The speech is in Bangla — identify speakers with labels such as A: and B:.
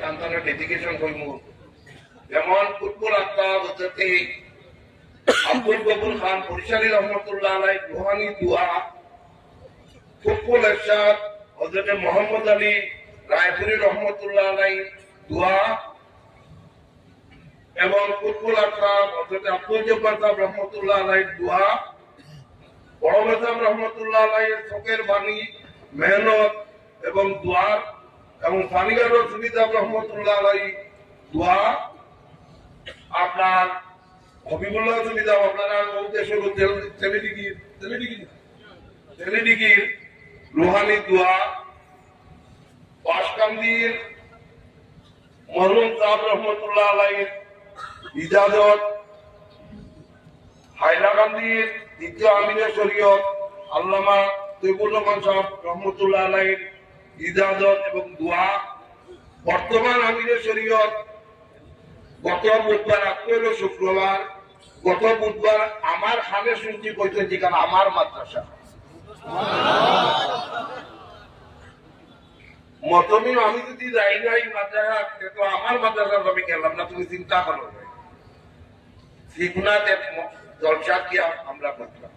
A: সন্তানের ডেডিকেশন কইমু যেমন ফুটবল আফতাব হজরতে আব্দুল গফুর খান বরিশালী রহমতুল্লাহ আলাই রুহানি দোয়া, ফুটবল এরশাদ হজরতে মোহাম্মদ আলী রায়পুরি রহমতুল্লাহ আলাই দোয়া এবং ফুটবল আফতাব হজরতে আব্দুল জব্বার সাহেব রহমতুল্লাহ আলাই দোয়া, বড় সাহেব রহমতুল্লাহ আলাইয়ের চোখের বাণী মেহনত এবং দোয়ার এবং পানিগার সুবিধা রহমতুল্লাহ আলাই দোয়া, আপনার হবিবুল্লাহ সুবিধা আপনারা উদ্দেশ্য তেলেডিগির রুহানি দোয়া, বাসকান্দির মরহুম সাহেব রহমতুল্লাহ আলাইয়ের ইজাজত, হাইলাকান্দির দ্বিতীয় আমিনের শরীয়ত আল্লামা তৈবুর রহমান সাহেব রহমতুল্লাহ আলাইয়ের ইজাজত এবং দোয়া, বর্তমান আমিনের শরীয়ত গত বুধবার আজকে শুক্রবার, গত বুধবার আমার খানে শুনছি কইতে যেখানে আমার মাদ্রাসা মতমিন আমি যদি যাই নাই মাদ্রাসা তো আমার মাদ্রাসা আমি গেলাম না, তুমি চিন্তা করো সিগুনা জলসা কি আমরা করলাম।